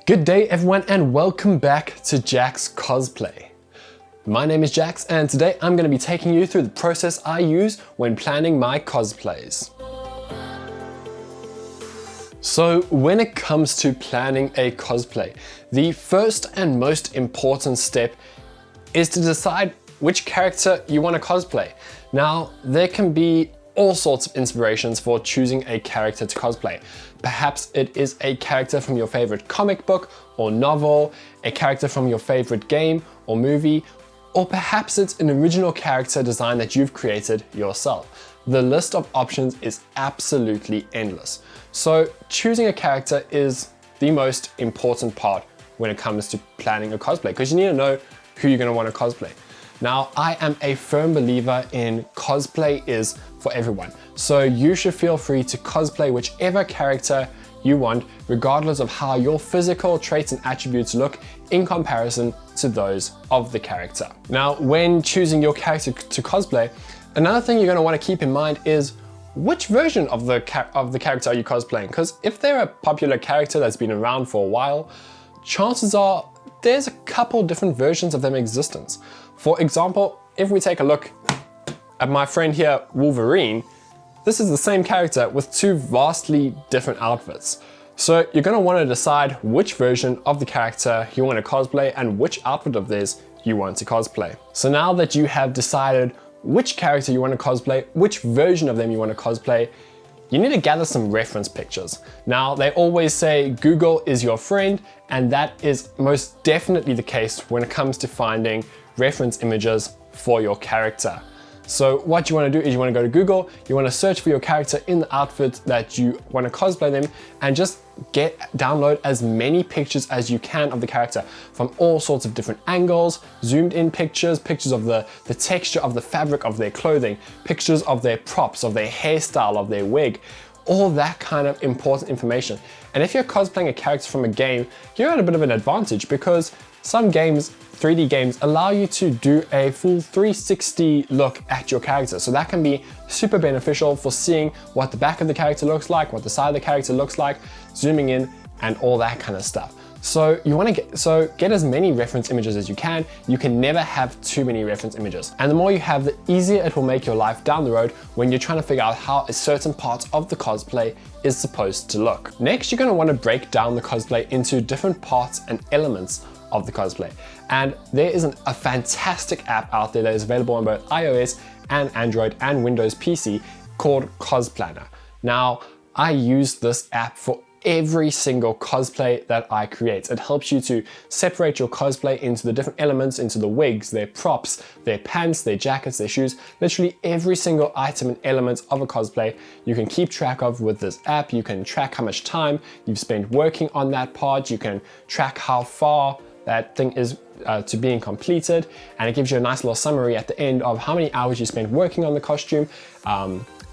Good day everyone and welcome back to Jax Cosplay. My name is Jax and today I'm going to be taking you through the process I use when planning my cosplays. So when it comes to planning a cosplay, the first and most important step is to decide which character you want to cosplay. Now there can be all sorts of inspirations for choosing a character to cosplay. Perhaps it is a character from your favorite comic book or novel, a character from your favorite game or movie, or perhaps it's an original character design that you've created yourself. The list of options is absolutely endless. So choosing a character is the most important part when it comes to planning a cosplay, because you need to know who you're going to want to cosplay. Now, I am a firm believer in cosplay is for everyone. So you should feel free to cosplay whichever character you want, regardless of how your physical traits and attributes look in comparison to those of the character. Now, when choosing your character to cosplay, another thing you're going to want to keep in mind is which version of the character are you cosplaying? Because if they're a popular character that's been around for a while, chances are there's a couple different versions of them in existence. For example, if we take a look at my friend here, Wolverine, this is the same character with two vastly different outfits. So you're going to want to decide which version of the character you want to cosplay and which outfit of theirs you want to cosplay. So now that you have decided which character you want to cosplay, which version of them you want to cosplay, you need to gather some reference pictures. Now, they always say Google is your friend, and that is most definitely the case when it comes to finding reference images for your character. So what you want to do is you want to go to Google, you want to search for your character in the outfit that you want to cosplay them, and just download as many pictures as you can of the character from all sorts of different angles, zoomed in pictures, pictures of the texture of the fabric of their clothing, pictures of their props, of their hairstyle, of their wig, all that kind of important information. And if you're cosplaying a character from a game, you're at a bit of an advantage because some games, 3D games, allow you to do a full 360 look at your character. So that can be super beneficial for seeing what the back of the character looks like, what the side of the character looks like, zooming in and all that kind of stuff. So you want to get as many reference images as you can. You can never have too many reference images. And the more you have, the easier it will make your life down the road when you're trying to figure out how a certain part of the cosplay is supposed to look. Next, you're going to want to break down the cosplay into different parts and elements of the cosplay. And there is a fantastic app out there that is available on both iOS and Android and Windows PC called Cosplanner. Now, I use this app for every single cosplay that I create. It helps you to separate your cosplay into the different elements, into the wigs, their props, their pants, their jackets, their shoes. Literally every single item and element of a cosplay you can keep track of with this app. You can track how much time you've spent working on that part. You can track how far that thing is to being completed, and it gives you a nice little summary at the end of how many hours you spent working on the costume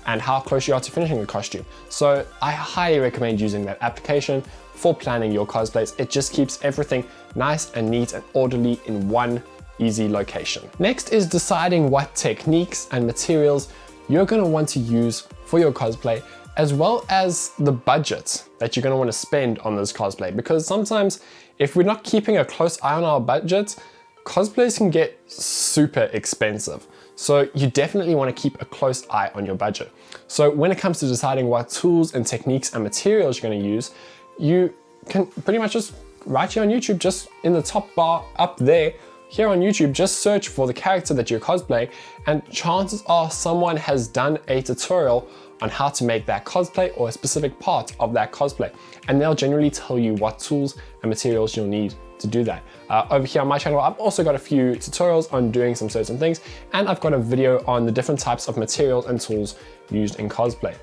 and how close you are to finishing the costume. So I highly recommend using that application for planning your cosplays. It just keeps everything nice and neat and orderly in one easy location. Next is deciding what techniques and materials you're going to want to use for your cosplay, as well as the budget that you're going to want to spend on this cosplay. Because sometimes if we're not keeping a close eye on our budget, cosplays can get super expensive. So you definitely want to keep a close eye on your budget. So when it comes to deciding what tools and techniques and materials you're going to use, you can pretty much just right here on YouTube, just in the top bar up there, here on YouTube, just search for the character that you're cosplaying, and chances are someone has done a tutorial on how to make that cosplay or a specific part of that cosplay. And they'll generally tell you what tools and materials you'll need to do that. Over here on my channel, I've also got a few tutorials on doing some certain things, and I've got a video on the different types of materials and tools used in cosplay.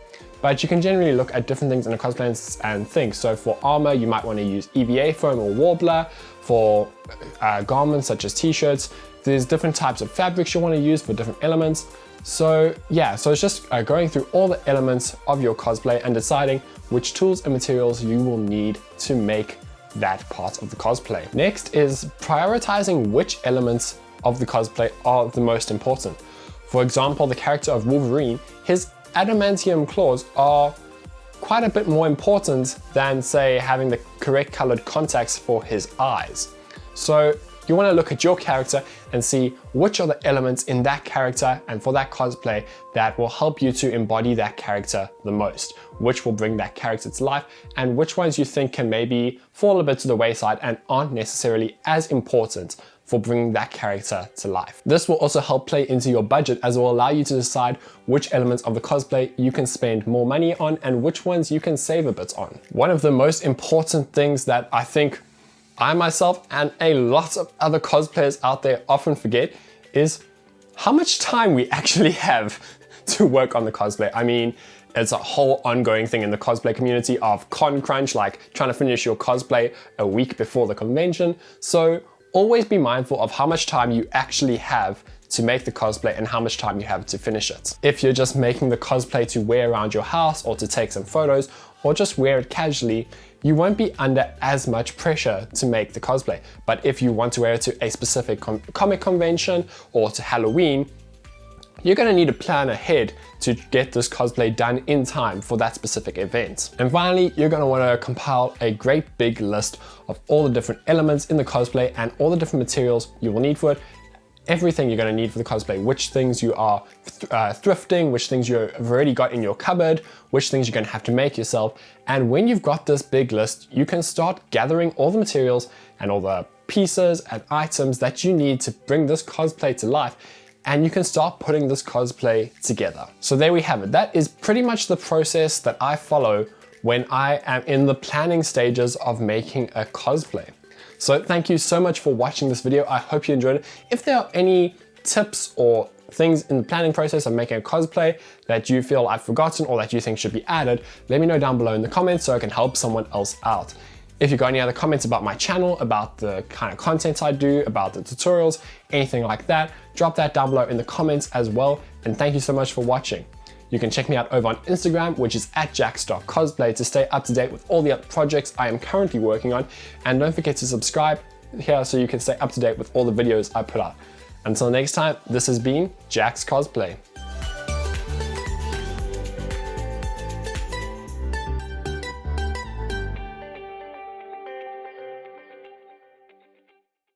But you can generally look at different things in a cosplay and think. So for armor, you might want to use EVA foam or Warbler. For garments such as t-shirts, there's different types of fabrics you want to use for different elements. So yeah, so it's just going through all the elements of your cosplay and deciding which tools and materials you will need to make that part of the cosplay. Next is prioritizing which elements of the cosplay are the most important. For example, the character of Wolverine, his adamantium claws are quite a bit more important than, say, having the correct colored contacts for his eyes. So you want to look at your character and see which are the elements in that character and for that cosplay that will help you to embody that character the most, which will bring that character to life, and which ones you think can maybe fall a bit to the wayside and aren't necessarily as important for bringing that character to life. This will also help play into your budget, as it will allow you to decide which elements of the cosplay you can spend more money on and which ones you can save a bit on. One of the most important things that I think I myself and a lot of other cosplayers out there often forget is how much time we actually have to work on the cosplay. I mean, it's a whole ongoing thing in the cosplay community of con crunch, like trying to finish your cosplay a week before the convention. So always be mindful of how much time you actually have to make the cosplay and how much time you have to finish it. If you're just making the cosplay to wear around your house or to take some photos or just wear it casually, you won't be under as much pressure to make the cosplay. But if you want to wear it to a specific comic convention or to Halloween, you're gonna need to plan ahead to get this cosplay done in time for that specific event. And finally, you're gonna wanna compile a great big list of all the different elements in the cosplay and all the different materials you will need for it. Everything you're gonna need for the cosplay, which things you are thrifting, which things you've already got in your cupboard, which things you're gonna have to make yourself. And when you've got this big list, you can start gathering all the materials and all the pieces and items that you need to bring this cosplay to life, and you can start putting this cosplay together. So there we have it. That is pretty much the process that I follow when I am in the planning stages of making a cosplay. So thank you so much for watching this video. I hope you enjoyed it. If there are any tips or things in the planning process of making a cosplay that you feel I've forgotten or that you think should be added, let me know down below in the comments so I can help someone else out. If you've got any other comments about my channel, about the kind of content I do, about the tutorials, anything like that, drop that down below in the comments as well. And thank you so much for watching. You can check me out over on Instagram, which is @jax.cosplay, to stay up to date with all the other projects I am currently working on. And don't forget to subscribe here so you can stay up to date with all the videos I put out. Until next time, this has been Jax Cosplay.